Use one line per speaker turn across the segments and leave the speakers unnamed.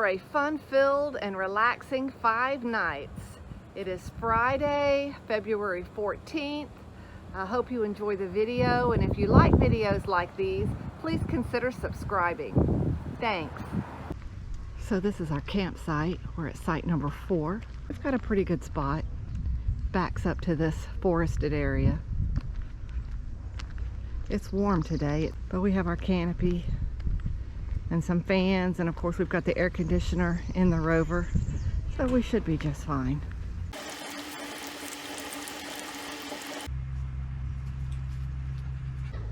a fun-filled and relaxing 5 nights. It is Friday, February 14th. I hope you enjoy the video, and if you like videos like these, please consider subscribing. Thanks. So this is our campsite. We're at site number 4. It's got a pretty good spot. Backs up to this forested area. It's warm today, but we have our canopy and some fans, and of course we've got the air conditioner in the Rover, so we should be just fine.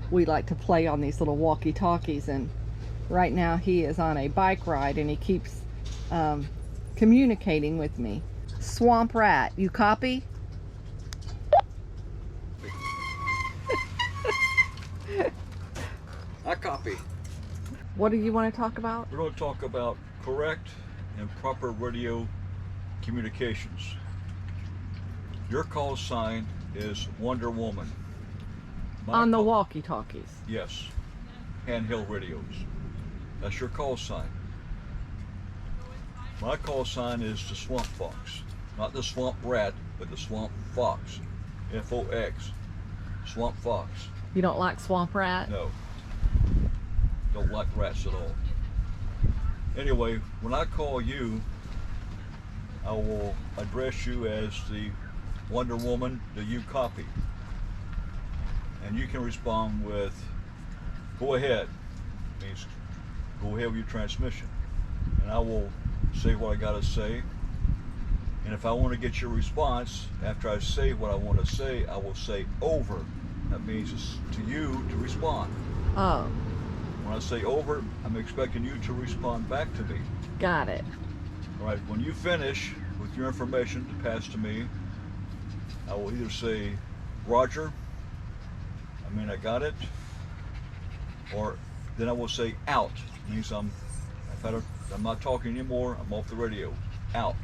We like to play on these little walkie-talkies, and right now he is on a bike ride and he keeps communicating with me. Swamp rat, you copy?
I copy.
What do you want to talk about?
We're going to talk about correct and proper radio communications. Your call sign is Wonder Woman.
On the walkie-talkies?
Yes. Handheld radios. That's your call sign. My call sign is the Swamp Fox. Not the Swamp Rat, but the Swamp Fox. F-O-X. Swamp Fox.
You don't like Swamp Rat?
No. Don't like rats at all. Anyway, when I call you, I will address you as the Wonder Woman. Do you copy? And you can respond with, go ahead. Means go ahead with your transmission. And I will say what I gotta say. And if I want to get your response, after I say what I want to say, I will say over. That means it's to you to respond.
Oh.
When I say over, I'm expecting you to respond back to me.
Got it.
All right, when you finish with your information to pass to me, I will either say, Roger, I got it, or then I will say out. It means I'm not talking anymore, I'm off the radio, out.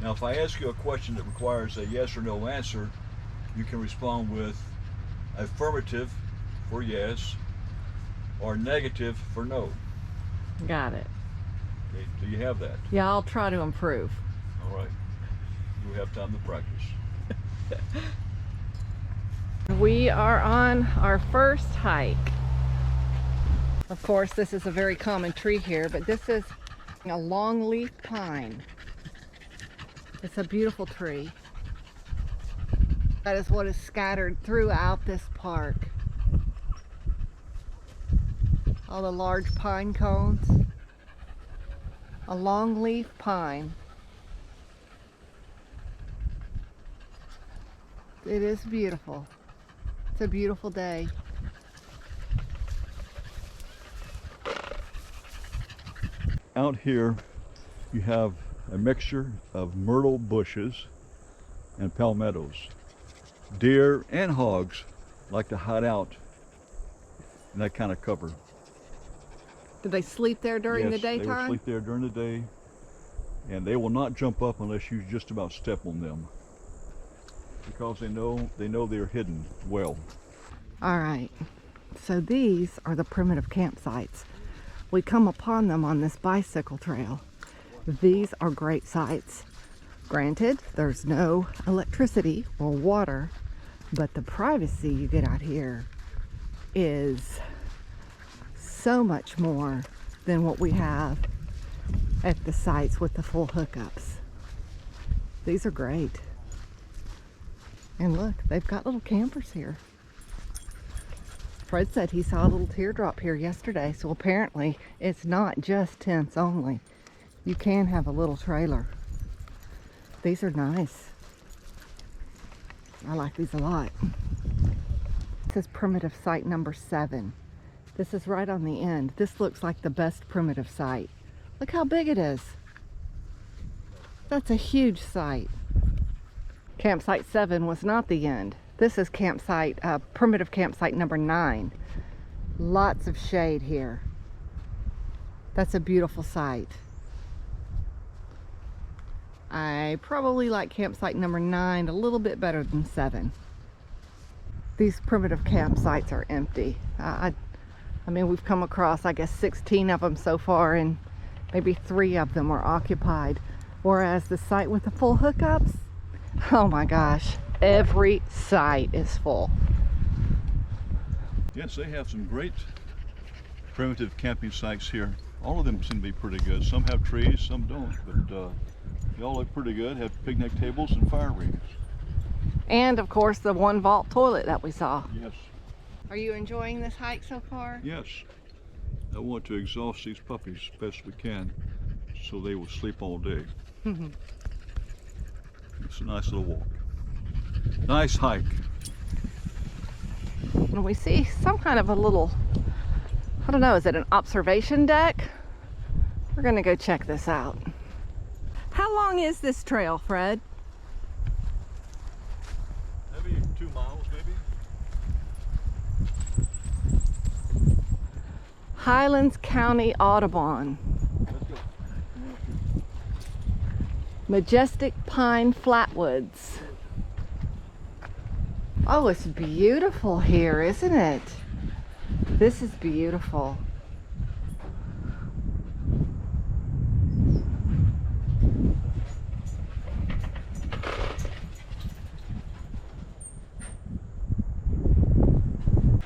Now if I ask you a question that requires a yes or no answer, you can respond with affirmative for yes, or negative for no.
Got it.
Okay, do you have that?
Yeah, I'll try to improve.
All right. You have time to practice.
We are on our first hike. Of course, this is a very common tree here, but this is a longleaf pine. It's a beautiful tree. That is what is scattered throughout this park. All the large pine cones. A longleaf pine. It is beautiful. It's a beautiful day.
Out here you have a mixture of myrtle bushes and palmettos. Deer and hogs like to hide out in that kind of cover.
Do they sleep there during the daytime?
Yes, they will sleep there during the day, and they will not jump up unless you just about step on them, because they know they're hidden well.
All right, so these are the primitive campsites. We come upon them on this bicycle trail. These are great sites. Granted, there's no electricity or water, but the privacy you get out here is so much more than what we have at the sites with the full hookups. These are great. And look, they've got little campers here. Fred said he saw a little teardrop here yesterday, so apparently it's not just tents only. You can have a little trailer. These are nice. I like these a lot. This is primitive site number 7. This is right on the end. This looks like the best primitive site. Look how big it is. That's a huge site. Campsite 7 was not the end. This is primitive campsite number 9. Lots of shade here. That's a beautiful site. I probably like campsite number 9 a little bit better than 7. These primitive campsites are empty. I mean, we've come across, I guess, 16 of them so far in maybe 3 of them are occupied. Whereas the site with the full hookups, oh my gosh, every site is full.
Yes, they have some great primitive camping sites here. All of them seem to be pretty good. Some have trees, some don't, but they all look pretty good. Have picnic tables and fire rings.
And of course the 1 vault toilet that we saw.
Yes.
Are you enjoying this hike so far?
Yes. I want to exhaust these puppies as best we can so they will sleep all day. It's a nice little walk. Nice hike.
And we see some kind of a little, I don't know, is it an observation deck? We're gonna go check this out. How long is this trail, Fred?
Maybe 2 miles, maybe.
Highlands County Audubon.
Let's go.
Majestic Pine Flatwoods. Oh, it's beautiful here, isn't it? This is beautiful.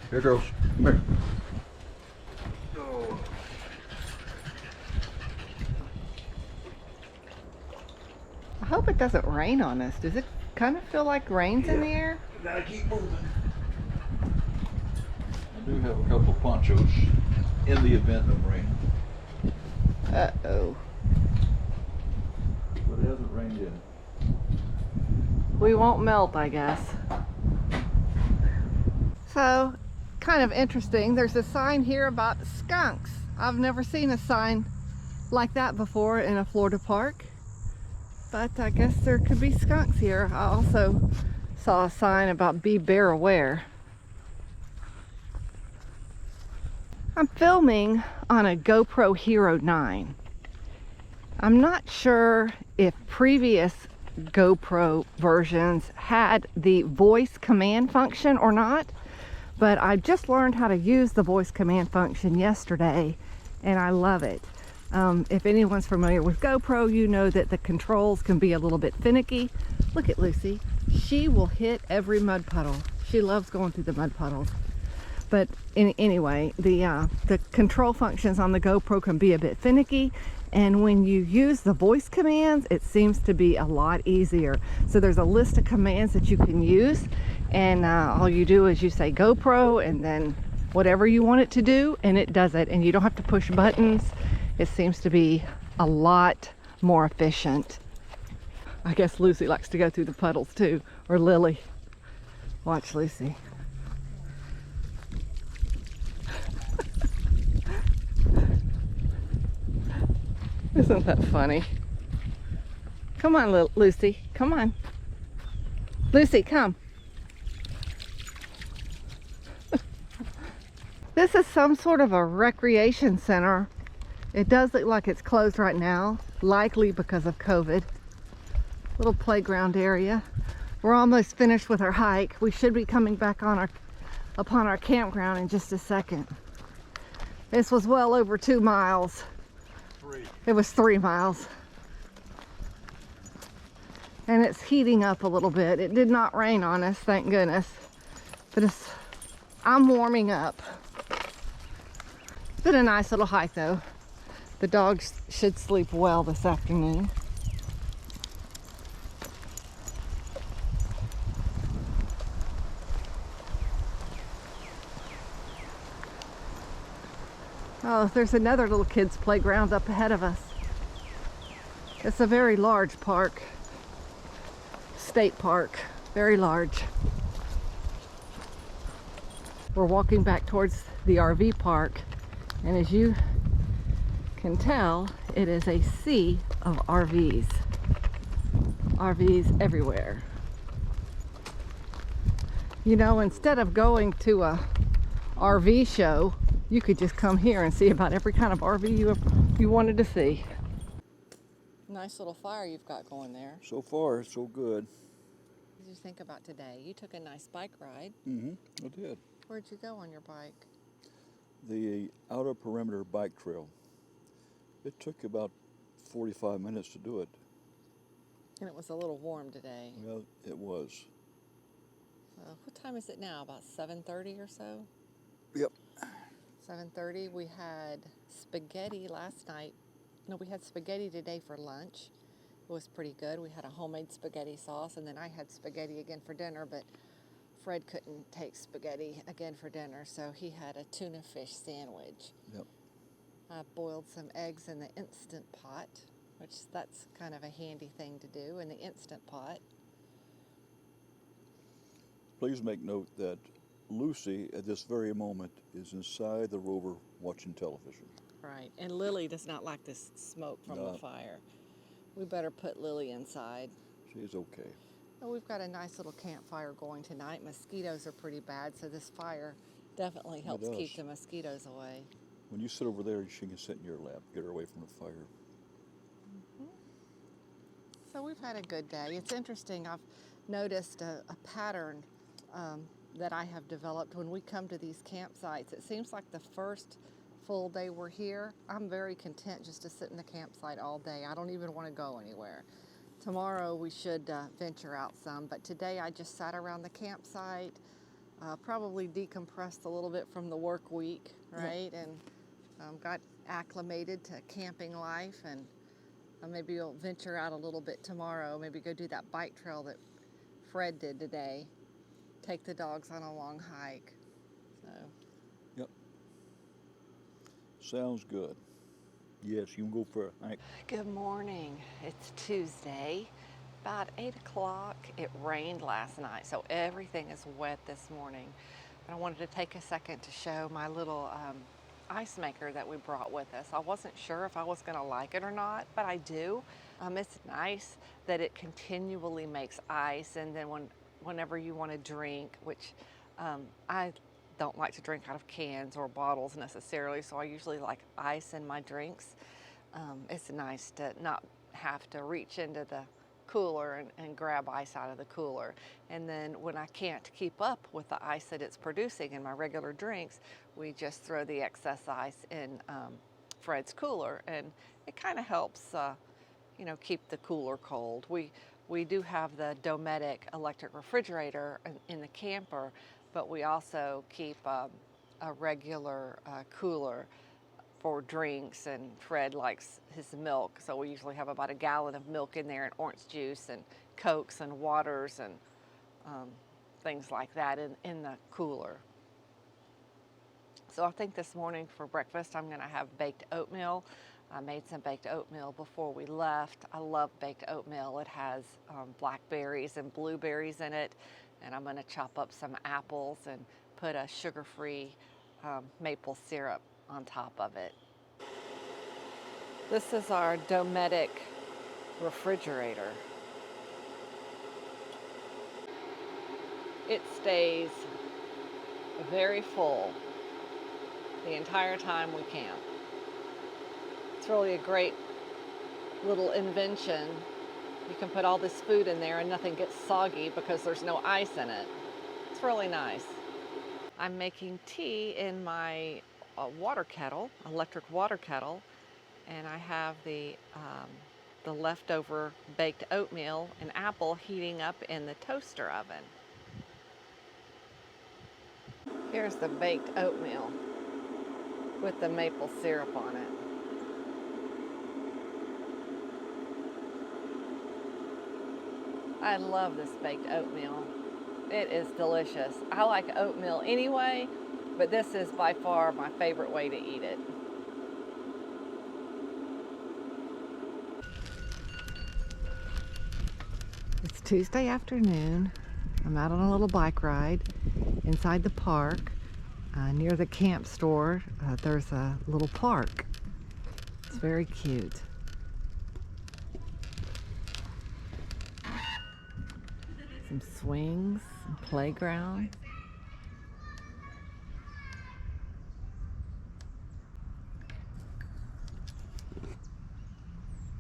Here, girls. Come here.
I hope it doesn't rain on us. Does it kind of feel like rain's in the air?
Gotta keep moving. I do have a couple of ponchos in the event of rain,
Uh-oh.
but it hasn't rained yet.
We won't melt, I guess. So, kind of interesting. There's a sign here about skunks. I've never seen a sign like that before in a Florida park. But I guess there could be skunks here. I also saw a sign about be bear aware. I'm filming on a GoPro Hero 9. I'm not sure if previous GoPro versions had the voice command function or not, but I just learned how to use the voice command function yesterday and I love it. If anyone's familiar with GoPro, you know that the controls can be a little bit finicky. Look at Lucy. She will hit every mud puddle. She loves going through the mud puddles. But anyway, the control functions on the GoPro can be a bit finicky, and when you use the voice commands, it seems to be a lot easier. So there's a list of commands that you can use, and all you do is you say GoPro and then whatever you want it to do, and it does it, and you don't have to push buttons. It seems to be a lot more efficient. I guess Lucy likes to go through the puddles too, or Lily. Watch Lucy. Isn't that funny? Come on, Lucy, come on. Lucy, come. This is some sort of a recreation center. It does look like it's closed right now, likely because of COVID. Little playground area. We're almost finished with our hike. We should be coming back on upon our campground in just a second. This was well over 2 miles.
3.
It was 3 miles. And it's heating up a little bit. It did not rain on us, thank goodness. But I'm warming up. Been a nice little hike though. The dogs should sleep well this afternoon. Oh, there's another little kids' playground up ahead of us. It's a very large park. State park. Very large. We're walking back towards the RV park, and as you can tell, it is a sea of RVs. RVs everywhere. You know, instead of going to a RV show, you could just come here and see about every kind of RV you wanted to see. Nice little fire you've got going there.
So far, so good.
What did you think about today? You took a nice bike ride.
I did.
Where'd you go on your bike?
The Outer Perimeter Bike Trail. It took about 45 minutes to do it.
And it was a little warm today.
Well, it was.
What time is it now? About 7:30 or so?
Yep.
7:30. We had spaghetti last night. No, we had spaghetti today for lunch. It was pretty good. We had a homemade spaghetti sauce, and then I had spaghetti again for dinner, but Fred couldn't take spaghetti again for dinner, so he had a tuna fish sandwich.
Yep.
I boiled some eggs in the Instant Pot, which that's kind of a handy thing to do in the Instant Pot.
Please make note that Lucy, at this very moment, is inside the Rover watching television.
Right, and Lily does not like this smoke from the fire. We better put Lily inside.
She's okay.
Well, we've got a nice little campfire going tonight. Mosquitoes are pretty bad, so this fire definitely helps keep the mosquitoes away.
When you sit over there, she can sit in your lap, get her away from the fire.
Mm-hmm. So we've had a good day. It's interesting. I've noticed a pattern that I have developed when we come to these campsites. It seems like the first full day we're here, I'm very content just to sit in the campsite all day. I don't even want to go anywhere. Tomorrow we should venture out some, but today I just sat around the campsite, probably decompressed a little bit from the work week, right? Yep. And got acclimated to camping life, and maybe we'll venture out a little bit tomorrow, maybe go do that bike trail that Fred did today, take the dogs on a long hike. So.
Yep. Sounds good. Yes, you can go for a hike.
Good morning. It's Tuesday, about 8 o'clock. It rained last night, so everything is wet this morning. But I wanted to take a second to show my little ice maker that we brought with us. I wasn't sure if I was going to like it or not, but I do. It's nice that it continually makes ice, and then whenever you want to drink, which I don't like to drink out of cans or bottles necessarily, so I usually like ice in my drinks. It's nice to not have to reach into the cooler and grab ice out of the cooler. And then when I can't keep up with the ice that it's producing in my regular drinks, we just throw the excess ice in Fred's cooler, and it kind of helps keep the cooler cold. We do have the Dometic electric refrigerator in the camper, but we also keep a regular cooler for drinks, and Fred likes his milk, so we usually have about a gallon of milk in there, and orange juice and Cokes and waters and things like that in the cooler. So I think this morning for breakfast I'm going to have baked oatmeal. I made some baked oatmeal before we left. I love baked oatmeal. It has blackberries and blueberries in it, and I'm going to chop up some apples and put a sugar-free maple syrup on top of it. This is our Dometic refrigerator. It stays very full the entire time we camp. It's really a great little invention. You can put all this food in there and nothing gets soggy because there's no ice in it. It's really nice. I'm making tea in my water kettle, electric water kettle, and I have the leftover baked oatmeal and apple heating up in the toaster oven. Here's the baked oatmeal with the maple syrup on it. I love this baked oatmeal. It is delicious. I like oatmeal anyway, but this is by far my favorite way to eat it. It's Tuesday afternoon. I'm out on a little bike ride inside the park. Near the camp store, there's a little park. It's very cute. Some swings, some playground.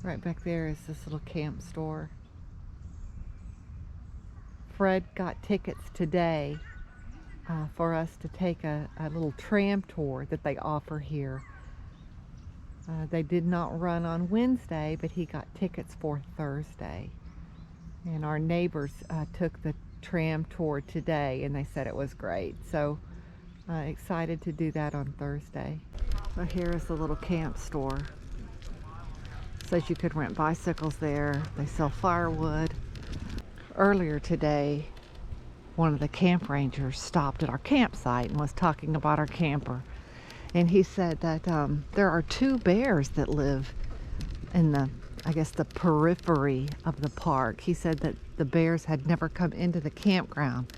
Right back there is this little camp store. Fred got tickets today for us to take a little tram tour that they offer here. They did not run on Wednesday, but he got tickets for Thursday. And our neighbors took the Tram Tour today, and they said it was great. So excited to do that on Thursday. So here is the little camp store. Says you could rent bicycles there. They sell firewood. Earlier today, one of the camp rangers stopped at our campsite and was talking about our camper. And he said that there are 2 bears that live in the, I guess, the periphery of the park. He said that the bears had never come into the campground,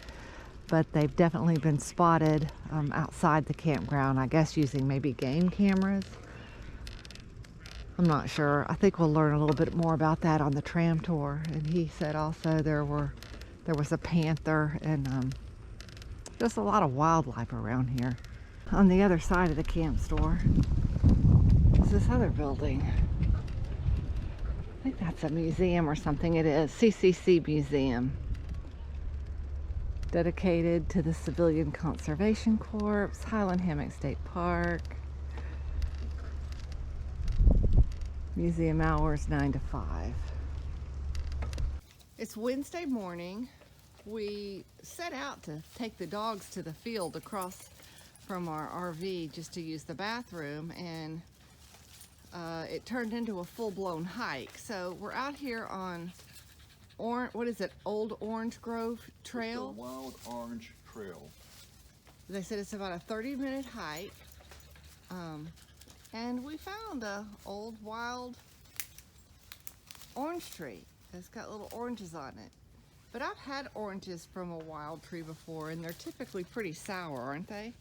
but they've definitely been spotted outside the campground, I guess using maybe game cameras. I'm not sure. I think we'll learn a little bit more about that on the tram tour. And he said also there was a panther and just a lot of wildlife around here. On the other side of the camp store is this other building. I think that's a museum or something. It is. CCC Museum. Dedicated to the Civilian Conservation Corps, Highlands Hammock State Park. Museum hours 9 to 5. It's Wednesday morning. We set out to take the dogs to the field across from our RV just to use the bathroom, and it turned into a full-blown hike. So we're out here on what is it, Old Orange Grove Trail?
It's the Wild Orange Trail.
They said it's about a 30-minute hike. And we found a old wild orange tree. It's got little oranges on it. But I've had oranges from a wild tree before, and they're typically pretty sour, aren't they?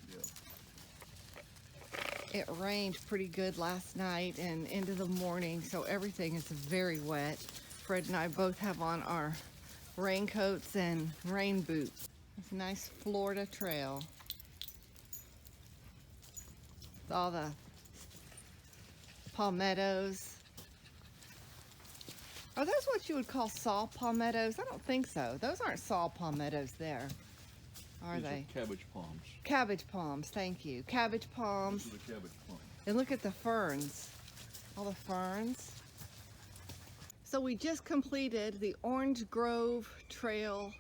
Yeah.
It rained pretty good last night and into the morning, so everything is very wet. Fred and I both have on our raincoats and rain boots. It's a nice Florida trail. With all the palmettos. Are those what you would call saw palmettos? I don't think so. Those aren't saw palmettos there, are
These
they?
are cabbage palms.
Cabbage palms, thank you. Cabbage palms.
These are the cabbage palms.
And look at the ferns. All the ferns. So we just completed the Orange Grove Trail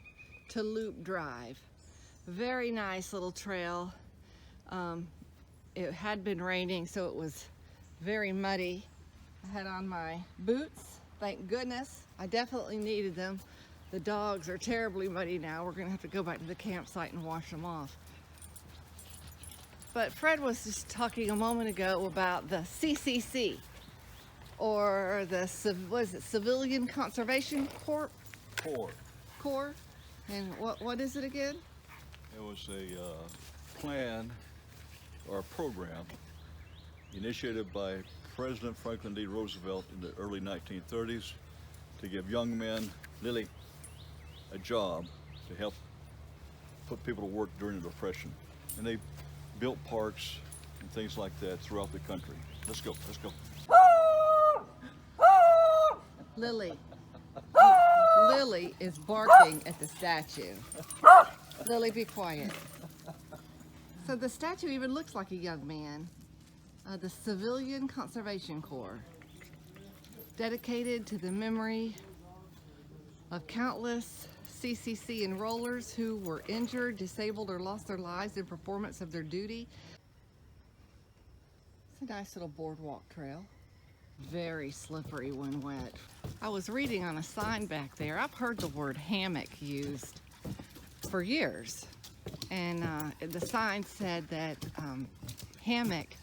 to Loop Drive. Very nice little trail. It had been raining, so it was very muddy. I had on my boots, thank goodness. I definitely needed them. The dogs are terribly muddy now. We're gonna have to go back to the campsite and wash them off. But Fred was just talking a moment ago about the CCC, or the, what is it, Civilian Conservation Corps? Corps. And what is it again?
It was a plan or a program initiated by President Franklin D. Roosevelt in the early 1930s to give young men, Lily, a job to help put people to work during the Depression. And they built parks and things like that throughout the country. Let's go, let's go.
Lily. Lily is barking at the statue. Lily, be quiet. So the statue even looks like a young man. The Civilian Conservation Corps, dedicated to the memory of countless CCC enrollers who were injured, disabled, or lost their lives in performance of their duty. It's a nice little boardwalk trail. Very slippery when wet. I was reading on a sign back there. I've heard the word hammock used for years. And the sign said that hammock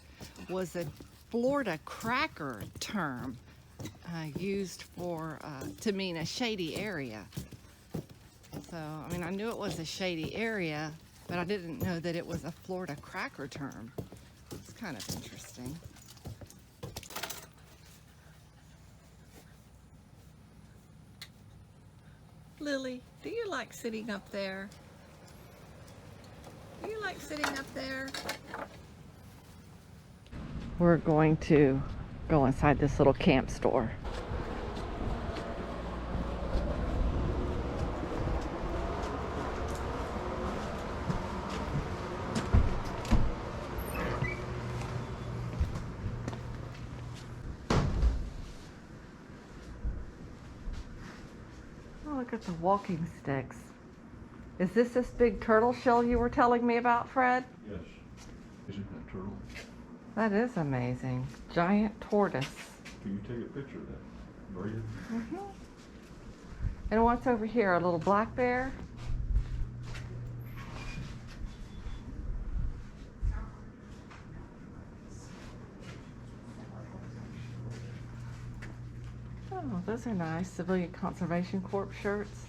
was a Florida cracker term used for to mean a shady area. So, I mean, I knew it was a shady area, but I didn't know that it was a Florida cracker term. It's kind of interesting. Lily, do you like sitting up there? Do you like sitting up there? We're going to go inside this little camp store. Look at the walking sticks. Is this big turtle shell you were telling me about, Fred?
Yes. Isn't that turtle?
That is amazing. Giant tortoise.
Can you take a picture of that? Maria?
Mm-hmm. And what's over here? A little black bear? Oh, those are nice. Civilian Conservation Corps shirts.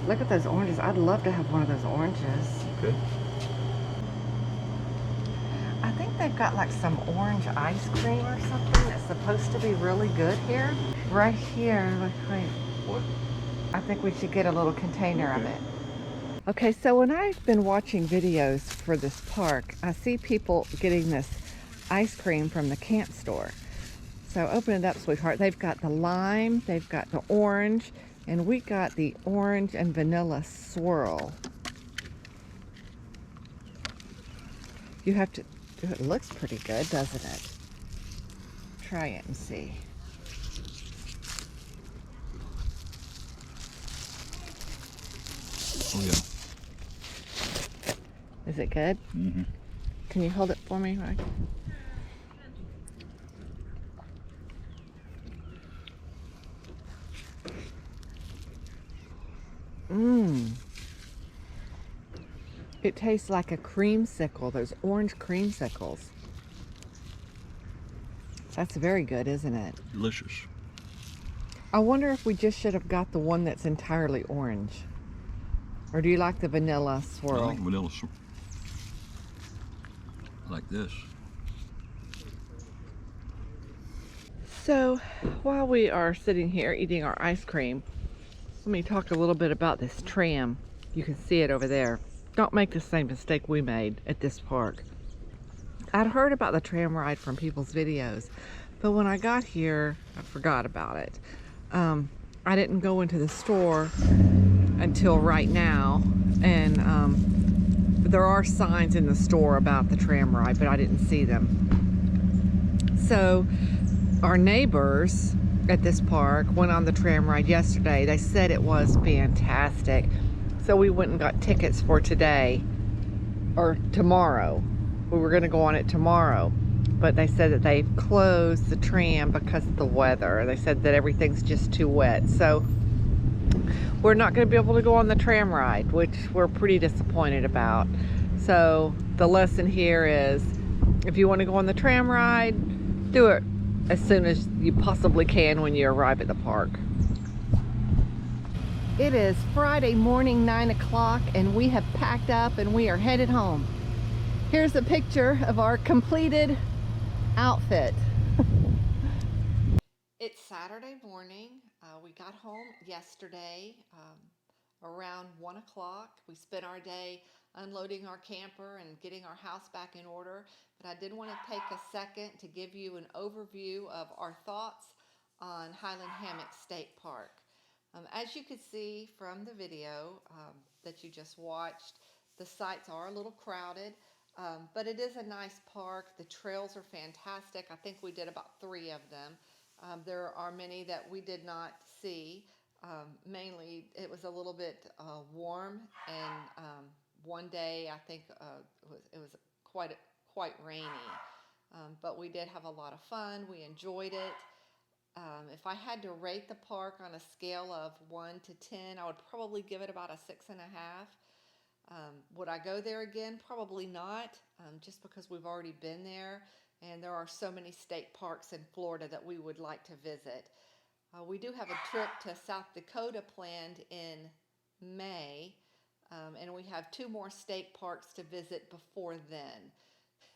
Look at those oranges. I'd love to have one of those oranges.
Okay.
I think they've got like some orange ice cream or something that's supposed to be really good here. Right here. Wait.
What?
I think we should get a little container of it. Okay, so when I've been watching videos for this park, I see people getting this ice cream from the camp store. So open it up, sweetheart. They've got the lime, they've got the orange, and we got the orange and vanilla swirl. You have to, it looks pretty good, doesn't it? Try it and see.
Oh yeah.
Is it good?
Mm-hmm.
Can you hold it for me, Mike? Mmm. It tastes like a creamsicle, those orange creamsicles. That's very good, isn't it?
Delicious.
I wonder if we just should have got the one that's entirely orange. Or do you like the vanilla swirl?
I like vanilla swirl. Like this.
So, while we are sitting here eating our ice cream, let me talk a little bit about this tram. You can see it over there. Don't make the same mistake we made at this park. I'd heard about the tram ride from people's videos, but when I got here, I forgot about it. I didn't go into the store until right now, and there are signs in the store about the tram ride, but I didn't see them. So our neighbors at this park went on the tram ride yesterday. They said it was fantastic. So we went and got tickets for today or tomorrow. We were going to go on it tomorrow, but they said that they've closed the tram because of the weather. They said that everything's just too wet. So we're not going to be able to go on the tram ride, which we're pretty disappointed about. So the lesson here is, if you want to go on the tram ride, do it as soon as you possibly can when you arrive at the park. It is Friday morning, 9 o'clock, and we have packed up and we are headed home. Here's a picture of our completed outfit. It's Saturday morning. We got home yesterday around 1 o'clock. We spent our day unloading our camper and getting our house back in order. But I did want to take a second to give you an overview of our thoughts on Highlands Hammock State Park. As you could see from the video that you just watched, the sites are a little crowded, but it is a nice park. The trails are fantastic. I think we did about 3 of them. There are many that we did not see. Mainly it was a little bit warm, and one day I think it was quite rainy. But we did have a lot of fun. We enjoyed it. If I had to rate the park on a scale of 1 to 10, I would probably give it about a 6.5. Would I go there again? Probably not, just because we've already been there, and there are so many state parks in Florida that we would like to visit. We do have a trip to South Dakota planned in May, and we have 2 more state parks to visit before then.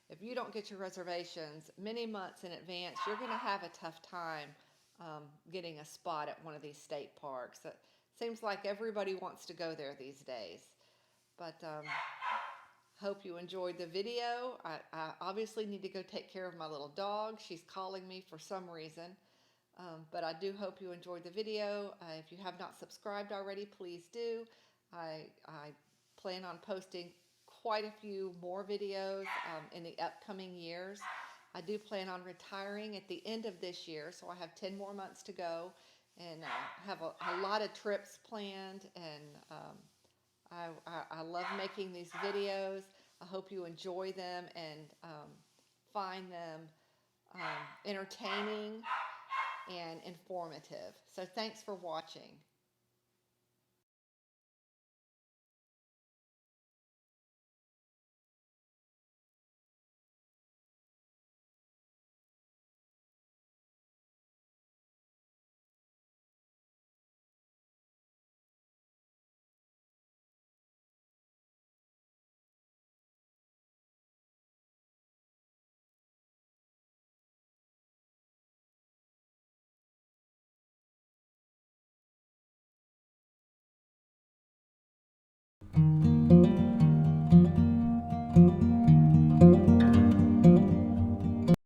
If you don't get your reservations many months in advance, you're going to have a tough time getting a spot at one of these state parks. It seems like everybody wants to go there these days. But hope you enjoyed the video. I obviously need to go take care of my little dog. She's calling me for some reason. But I do hope you enjoyed the video. If you have not subscribed already, please do. I plan on posting quite a few more videos in the upcoming years. I do plan on retiring at the end of this year, so I have 10 more months to go. and have a lot of trips planned, and I love making these videos. I hope you enjoy them and find them entertaining and informative. So thanks for watching.